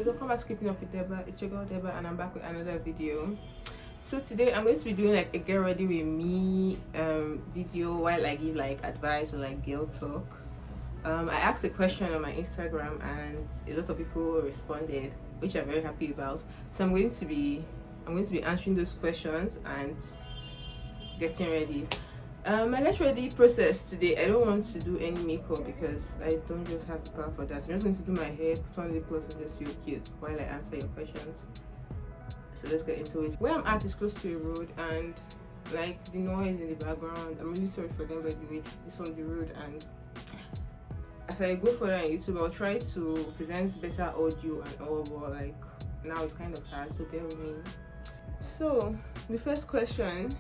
guys, welcome back to Keeping Up with Deba. It's your girl Deba and I'm back with another video. So today I'm going to be doing like a get ready with me video while I give like advice or like girl talk. I asked a question on my Instagram and a lot of people responded, which I'm very happy about. So I'm going to be answering those questions and getting ready. My get ready process today, I don't want to do any makeup because I don't just have the power for that. I'm just going to do my hair, put on lip gloss and just feel cute while I answer your questions. So let's get into it. Where I'm at is close to a road and like the noise in the background, I'm really sorry for them by the way. It's on the road, and as I go further on YouTube I'll try to present better audio and all, but like now it's kind of hard, so bear with me. So the first question: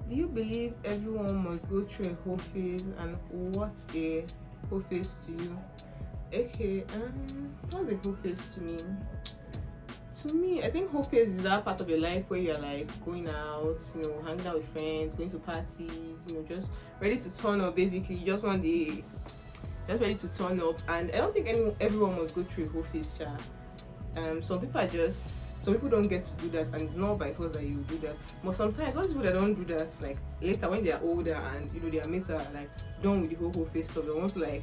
do you believe everyone must go through a whole phase, and what's a whole phase to you? Okay, what's a whole phase to me? To me, I think whole phase is that part of your life where you're like going out, hanging out with friends, going to parties, just ready to turn up basically. Just one day, just ready to turn up. And I don't think everyone must go through a whole phase, chat. Some people don't get to do that, and it's not by force that you do that. But sometimes those people that don't do that, like later when they are older and their mates are like done with the whole face stuff, they want to like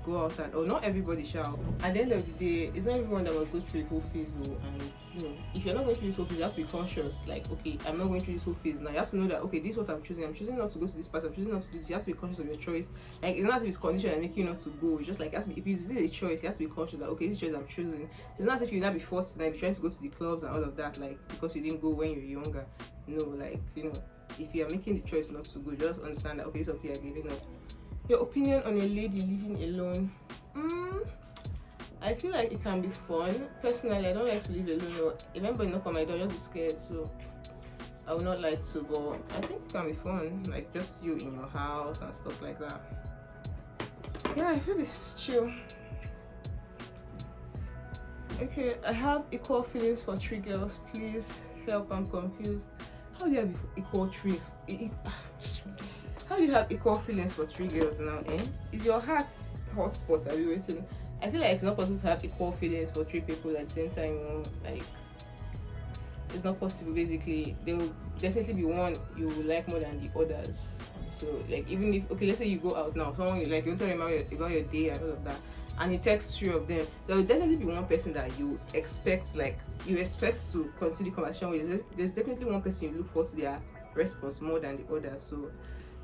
go out and not everybody shall. At the end of the day, it's not everyone that must go through a whole phase though. And if you're not going through this whole phase, you have to be conscious. Like, okay, I'm not going through this whole phase now. You have to know that okay, this is what I'm choosing. I'm choosing not to go to this party. I'm choosing not to do this. You have to be conscious of your choice. Like, it's not as if it's conditioned and making you not to go. It's just like if it's a choice, you have to be conscious that okay, this choice I'm choosing. It's not as if you'll not be 40 and be trying to go to the clubs and all of that, like because you didn't go when you were younger. No, like if you are making the choice not to go, just understand that okay, it's something you're giving up. Your opinion on a lady living alone? I feel like it can be fun. Personally, I don't like to live alone. If anybody knock on my door, I'll just be scared. So I would not like to, but I think it can be fun. Like just you in your house and stuff like that. Yeah, I feel it's chill. Okay, I have equal feelings for 3 girls. Please help, I'm confused. How do you have equal trees? How do you have equal feelings for 3 girls now, eh? Is your heart's hotspot? Are you waiting? I feel like it's not possible to have equal feelings for 3 people at the same time. Like, it's not possible. Basically, there will definitely be one you will like more than the others. So, like, even if let's say you go out now, someone you like, you want to tell them about your day and all of that, and you text 3 of them, there will definitely be one person that you expect to continue the conversation with. There's definitely one person you look forward to their response more than the others. So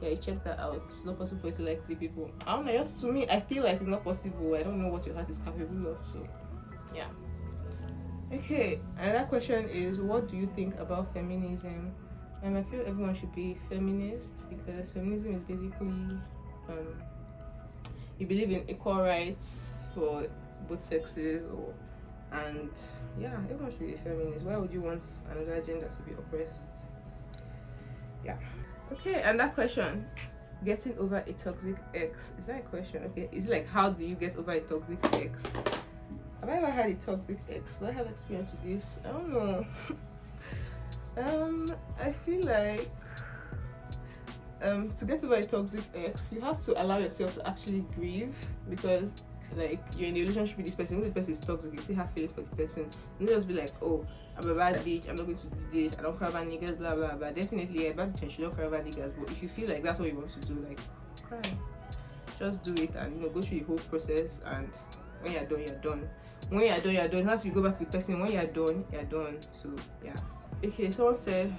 yeah, you check that out. It's not possible for you to like 3 people. I don't know, just to me I feel like it's not possible. I don't know what your heart is capable of, so yeah. Okay, another question is, what do you think about feminism? I feel everyone should be feminist because feminism is basically you believe in equal rights for both sexes, and yeah, everyone should be a feminist. Why would you want another gender to be oppressed? Yeah. Okay, and that question, getting over a toxic ex, is that a question? Okay, is it like how do you get over a toxic ex? Have I ever had a toxic ex? Do I have experience with this? I don't know. I feel like to get over a toxic ex, you have to allow yourself to actually grieve, because like you're in a relationship with this person. When the person is toxic, you still have feelings for the person. Don't just be like, oh, I'm a bad bitch, I'm not going to do this, I don't care about niggas, blah blah blah. Definitely a bad bitch, you don't care about niggas, but if you feel like that's what you want to do, like cry, just do it and go through the whole process, and when you're done, you're done. When you're done, you're done. Once you go back to the person, when you're done, you're done. So yeah. Okay, someone said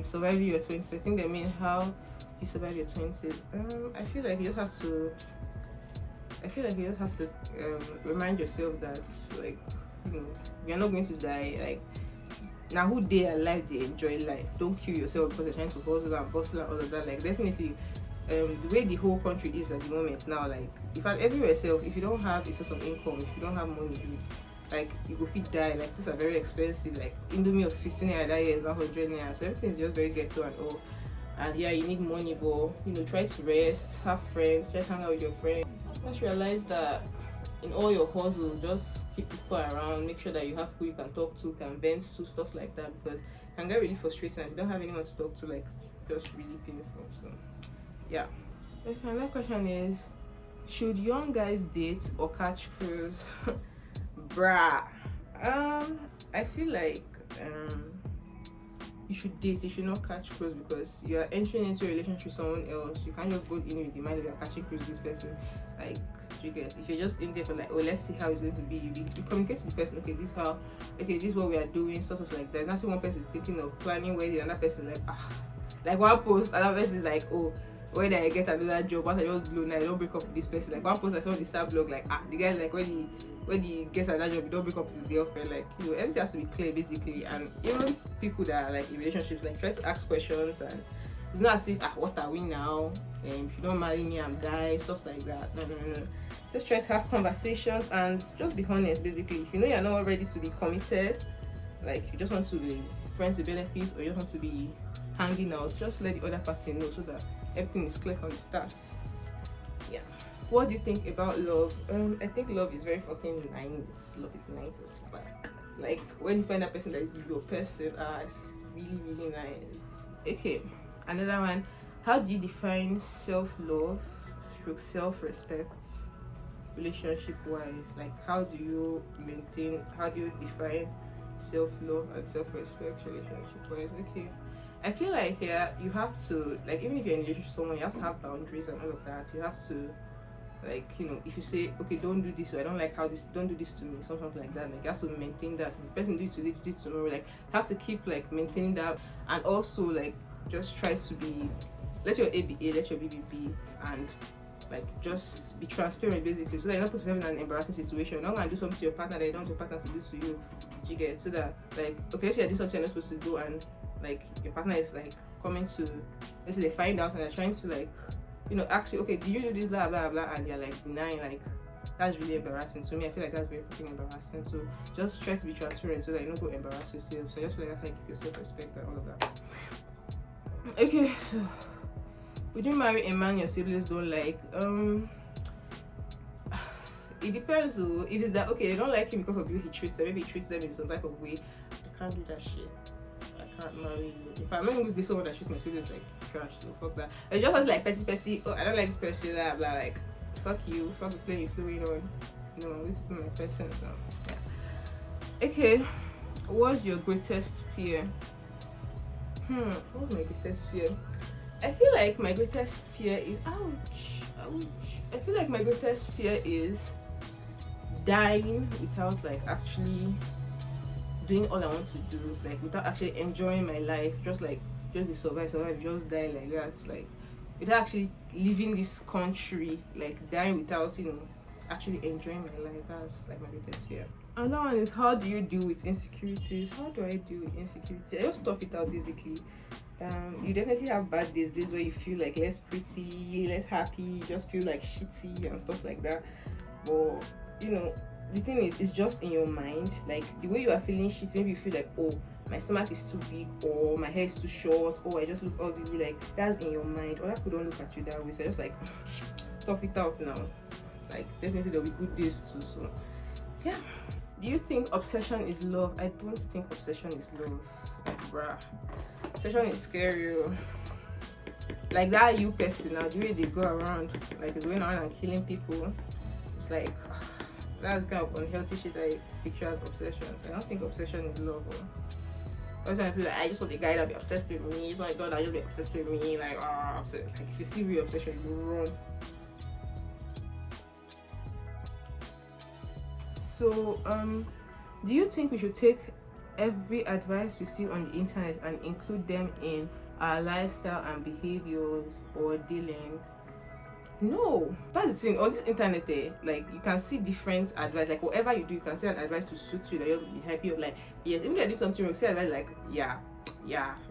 surviving your 20s. I think they mean how you survive your 20s. I feel like you just have to remind yourself that like you're not going to die. Like, now who they are alive, they enjoy life. Don't kill yourself because you're trying to hustle and bustle and all of that. Like, definitely the way the whole country is at the moment now, like in fact everywhere itself, if you don't have a source of income, if you don't have money, you go fit die. Like, things are very expensive. Like indomie of 15 naira that year is not 100 naira, so everything is just very ghetto and all. And yeah, you need money, but try to rest, have friends, try to hang out with your friends. Just realize that in all your hustle, just keep people around, make sure that you have who you can talk to, can vent to, stuff like that, because it can get really frustrating and if you don't have anyone to talk to, like, just really painful. So yeah. Okay, another question is, should young guys date or catch cruise? Bruh. I feel like you should date, you should not catch cruise, because you are entering into a relationship with someone else. You can't just go in with the mind that you're catching cruise with this person. Like, you get, if you're just in there for like, oh, let's see how it's going to be, you communicate to the person, okay, this is what we are doing, stuff like that. It's not say one person is thinking of planning wedding, another person like, like one post, another person is like, oh, when I get another job, once I just blow now, I don't break up with this person. Like one post I saw on the Star blog, like the guy, like when he gets another job, he don't break up with his girlfriend. Like, everything has to be clear basically. And even people that are like in relationships, like try to ask questions, and it's not as if what are we now? If you don't marry me, I'm dying, stuff like that. No. Just try to have conversations and just be honest basically. If you know you're not ready to be committed, like you just want to be friends with benefits, or you just want to be hanging out, just let the other person know so that everything is clear from the start. Yeah. What do you think about love? I think love is very fucking nice. Love is nice as fuck. Like when you find a person that is your person, it's really, really nice. Okay, another one. How do you define self-love / self-respect relationship wise? Like how do you define self-love and self-respect relationship wise? Okay, I feel like you have to, like, even if you're in a relationship with someone, you have to have boundaries and all of that. You have to, like, if you say, okay, don't do this, or I don't like how this, don't do this to me, something like that. Like you have to maintain that. If the person do this tomorrow, like you have to keep like maintaining that. And also like just try to be, let your A be A, let your B be B, and like just be transparent basically, so that you're not putting yourself in an embarrassing situation. You're not gonna do something to your partner that you don't want your partner to do to you. You get, so that like, okay, let's say I did something you're not supposed to do, and like your partner is like coming to, let's say they find out and they're trying to like, ask you, okay, do you do this, blah blah blah, and you're like denying. Like that's really embarrassing to me. I feel like that's very fucking embarrassing. So just try to be transparent so that you don't go embarrass yourself. So I just feel like that's how you keep your self-respect and all of that. Okay, so would you marry a man your siblings don't like? It depends though. If it's that, okay, they don't like him because of the way he treats them, maybe he treats them in some type of way, I can't do that shit. I can't marry you. If I'm not going to be someone that treats my siblings like trash, so fuck that. It just has like petty, oh, I don't like this person, blah blah, like fuck you, fuck the play you're flowing on. No, I'm going to be my person. So yeah. Okay, what's your greatest fear? What's my greatest fear? I feel like my greatest fear is ouch. I feel like my greatest fear is dying without like actually doing all I want to do, like without actually enjoying my life, just the survive, just die like that, like without actually leaving this country, like dying without actually enjoying my life. That's like my greatest fear. Another one is, how do you deal with insecurities? How do I deal with insecurity? I just stuff it out basically. You definitely have bad days where you feel like less pretty, less happy, just feel like shitty and stuff like that. But the thing is, it's just in your mind. Like the way you are feeling shit, maybe you feel like, oh, my stomach is too big, or my hair is too short, or I just look ugly. Like that's in your mind. Other people don't look at you that way. So just like stuff it out now. Like definitely there'll be good days too. So yeah. Do you think obsession is love? I don't think obsession is love. Like bruh, obsession is scary. Like that you person now, the way they go around, like it's going around and killing people. It's like that's kind of unhealthy shit I picture as obsession. So I don't think obsession is love. I just want a guy that be obsessed with me. I just want a girl that just be obsessed with me. Like obsessed. Like if you see real obsession, you run. So do you think we should take every advice we see on the internet and include them in our lifestyle and behaviors or dealings? No, that's the thing. On this internet, like you can see different advice. Like whatever you do, you can see an advice to suit you, that you'll be happy. Like yes, even if I do something wrong, see advice like yeah,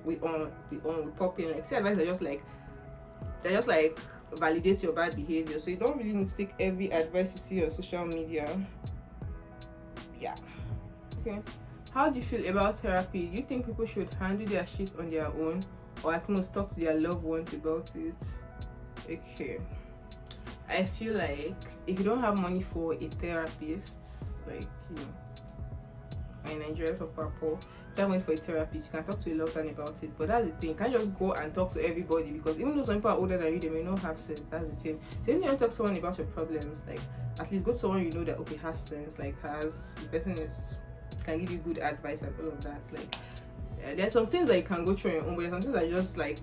we pop in. Like see advice that just like validates your bad behavior. So you don't really need to take every advice you see on social media. Yeah. Okay. How do you feel about therapy? Do you think people should handle their shit on their own, or at most talk to their loved ones about it? Okay. I feel like if you don't have money for a therapist, like in Nigeria of purple. That went for a therapist. You can talk to a loved one about it, but that's the thing. You can't just go and talk to everybody, because even though some people are older than you, they may not have sense. That's the thing. So when you don't talk to someone about your problems, like at least go to someone you know that okay has sense, like has the person is can give you good advice and all of that. Like there's some things that you can go through on your own, but there's some things that just like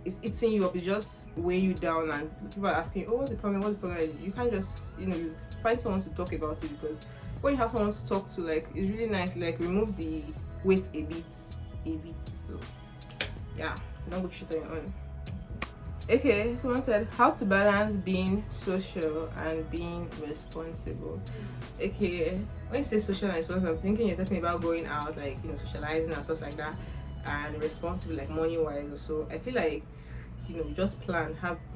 it's eating you up, it's just weighing you down, and people are asking, oh, what's the problem? What's the problem? You can't just you find someone to talk about it, because when you have someone to talk to, like it's really nice, like removes the weight a bit. So yeah, don't go shit on your own. Okay, someone said how to balance being social and being responsible. Okay, when you say social and responsible, I'm thinking you're talking about going out, like socializing and stuff like that, and responsible, like money wise. So I feel like just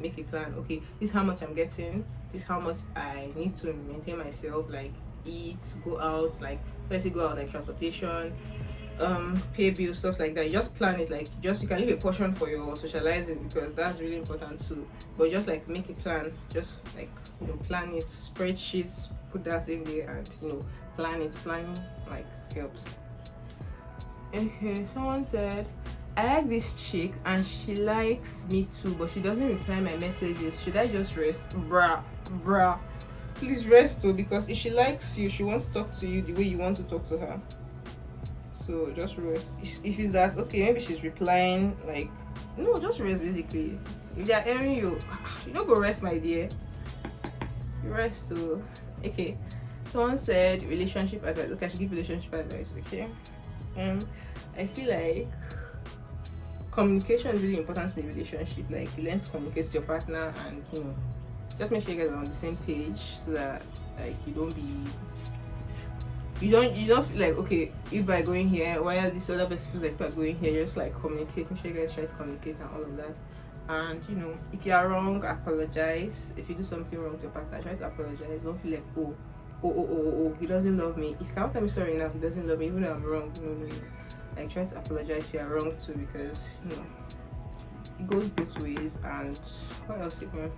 make a plan. Okay, this is how much I'm getting, this is how much I need to maintain myself, like eat, go out, like let's say go out, like transportation, pay bills, stuff like that. You just plan it, like you can leave a portion for your socializing, because that's really important too. But just like make a plan, just like plan it, spreadsheets, put that in there, and planning like helps. Okay, someone said I like this chick and she likes me too, but she doesn't reply my messages. Should I just rest? Bruh, please rest though, because if she likes you, she wants to talk to you the way you want to talk to her. So just rest. If it's that, okay, maybe she's replying, like, no, just rest basically. If they're airing you, you don't go rest, my dear. You rest too. Okay, someone said relationship advice. Okay, I should give relationship advice. Okay, I feel like communication is really important in a relationship. Like you learn to communicate to your partner, and just make sure you guys are on the same page, so that like you don't feel like, okay, if by going here while this other person feels like we're going here, just like communicate. Make sure you guys try to communicate and all of that. And if you are wrong, apologize. If you do something wrong to your partner, try to apologize. Don't feel like oh, he doesn't love me. If you can't tell me sorry now, he doesn't love me, even though I'm wrong. No. Like try to apologize if you are wrong too, because it goes both ways. And what else again?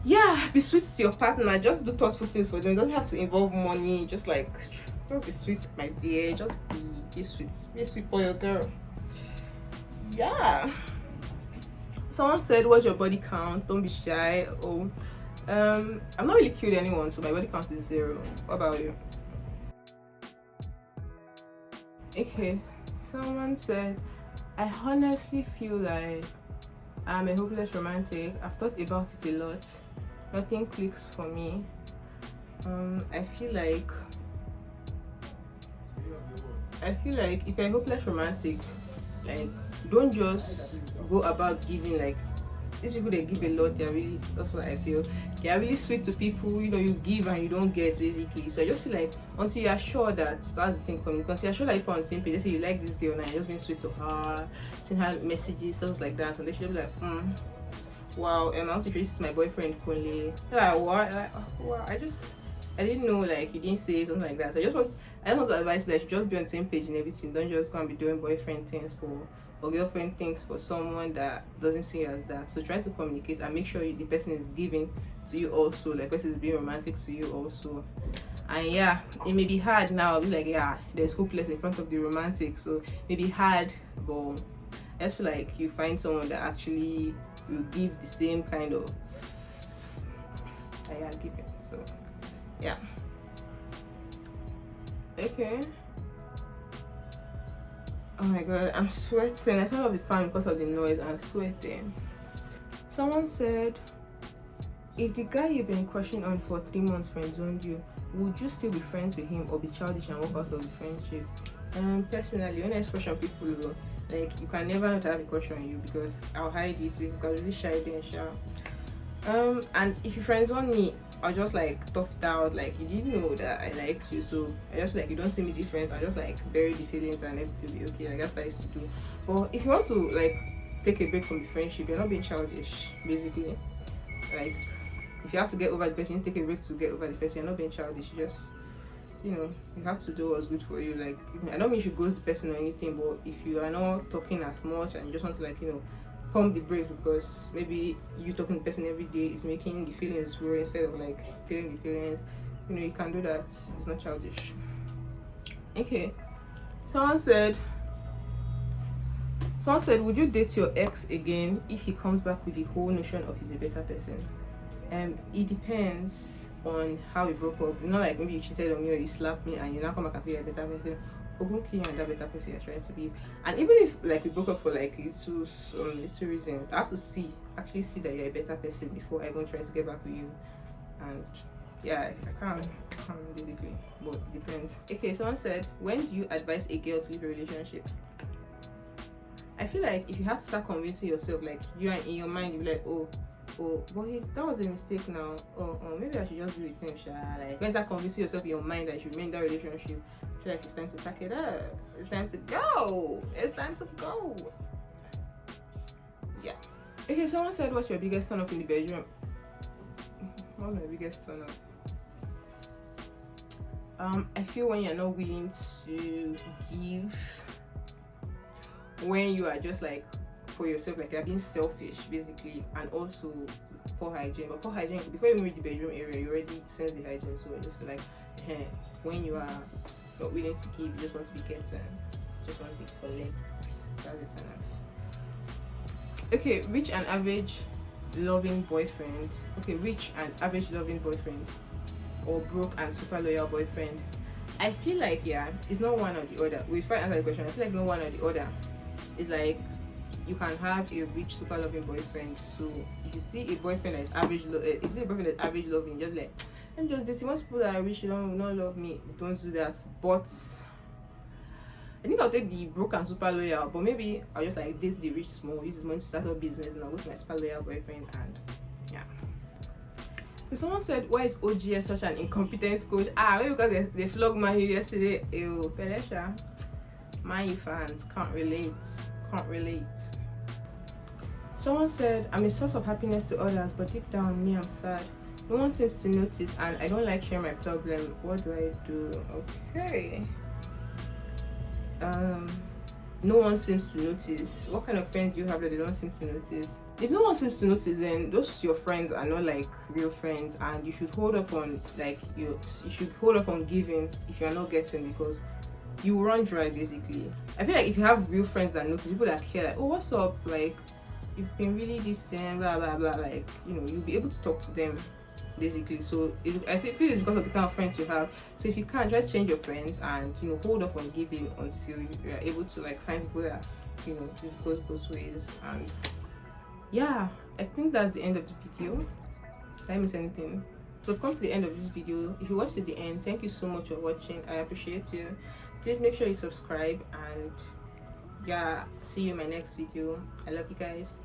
Yeah, be sweet to your partner. Just do thoughtful things for them. It doesn't have to involve money. Just be sweet, my dear. Just be sweet. Be sweet for your girl. Yeah. Someone said, what's your body count? Don't be shy. Oh, I'm not really cute anyone, so my body count is 0. What about you? Okay, someone said, I honestly feel like I'm a hopeless romantic. I've thought about it a lot. Nothing clicks for me. I feel like if you're a hopeless romantic, like don't just go about giving. Like these people, they give a lot. That's what I feel. They are really sweet to people. You give and you don't get, basically. So I just feel like until you are sure that's the thing for me. Until you're sure that you're on the same page. Let's say you like this girl and you're just being sweet to her, send her messages, stuff like that, and they should be like, wow, I want to introduce my boyfriend Kunle. Like what? Like, oh, wow, I didn't know, like you didn't say something like that. So I just want to advise you that you just be on the same page and everything. Don't just go and be doing boyfriend things or girlfriend things for someone that doesn't see you as that. So try to communicate and make sure the person is giving to you also, like person is being romantic to you also. And yeah, it may be hard now. Be like, yeah, there's hopeless in front of the romantic, so it may be hard, but I just feel like you find someone that actually will give the same kind of give it. So yeah. Okay. Oh my god, I'm sweating. I turned off the fan because of the noise. I'm sweating. Someone said, if the guy you've been crushing on for 3 months friend-zoned you, would you still be friends with him or be childish and walk out of the friendship? Personally, when I crush on people, like you can never not have a crush on you, because I'll hide it because I'm really shy then shy. And if you friend-zone me, I'll just like tough it out, like you didn't know that I liked you, so I just like you don't see me different. I just like bury the feelings and everything will be okay. Like that's what I used to do. But if you want to like take a break from the friendship, you're not being childish, basically. Like if you have to get over the person, you take a break to get over the person. You're not being childish. You just you have to do what's good for you. Like I don't mean you should ghost the person or anything, but if you are not talking as much and you just want to like pump the brakes because maybe you talking to the person every day is making the feelings grow instead of like feeling the feelings, you can do that. It's not childish. Okay, someone said would you date your ex again if he comes back with the whole notion of he's a better person? It depends on how we broke up. You know, like maybe you cheated on me or you slapped me and you now come back and say you're a better person. Okay, and that better person you're trying to be. And even if like we broke up for like little reasons, I have to actually see that you're a better person before I even try to get back with you. And yeah, I can basically, but it depends. Okay, someone said, when do you advise a girl to leave a relationship? I feel like if you have to start convincing yourself, like you are in your mind, you're like, oh, but that was a mistake now. Maybe I should just do it him, like when you start convincing yourself in your mind that you should remain in that relationship, I feel like it's time to pack it up. It's time to go. Yeah. Okay, someone said, what's your biggest turn off in the bedroom? What's my biggest turn off? I feel when you're not willing to give, when you are just like for yourself, like you're being selfish basically, and also poor hygiene. But poor hygiene, before you reach the bedroom area, you already sense the hygiene. So I just feel like when you are not willing to give, you just want to be getting, just want to be collect. That's it enough. Okay, rich and average loving boyfriend. Okay, rich and average loving boyfriend, or broke and super loyal boyfriend. I feel like it's not one or the other. We try to answer the question. I feel like it's not one or the other. It's like you can have a rich super loving boyfriend. So if you see a boyfriend that's average if you see a boyfriend that's average loving, just like, I'm just dating most people that are rich, don't love me. Don't do that. But I think I'll take the broke and super loyal, but maybe I'll just like date the rich small, use his money to start up business, and I'll go to my super loyal boyfriend. And so someone said, why is OGS such an incompetent coach? Maybe because they flogged Man U yesterday. Ew, Pelesha. Man U fans can't relate. Someone said, I'm a source of happiness to others, but deep down me, I'm sad. No one seems to notice, and I don't like sharing my problem. What do I do? Okay. No one seems to notice. What kind of friends do you have that they don't seem to notice? If no one seems to notice, then those your friends are not like real friends, and you should hold off on you should hold off on giving if you're not getting, because you will run dry basically. I feel like if you have real friends that notice, people that care, like, oh, what's up, like you've been really decent, blah blah blah, like, you'll be able to talk to them basically. So I feel it's because of the kind of friends you have. So if you can't, just change your friends and hold off on giving until you are able to like find people that it goes both ways. And I think that's the end of the video. Did I miss anything? So we've come to the end of this video. If you watched to the end, thank you so much for watching. I appreciate you. Please make sure you subscribe, and see you in my next video. I love you guys.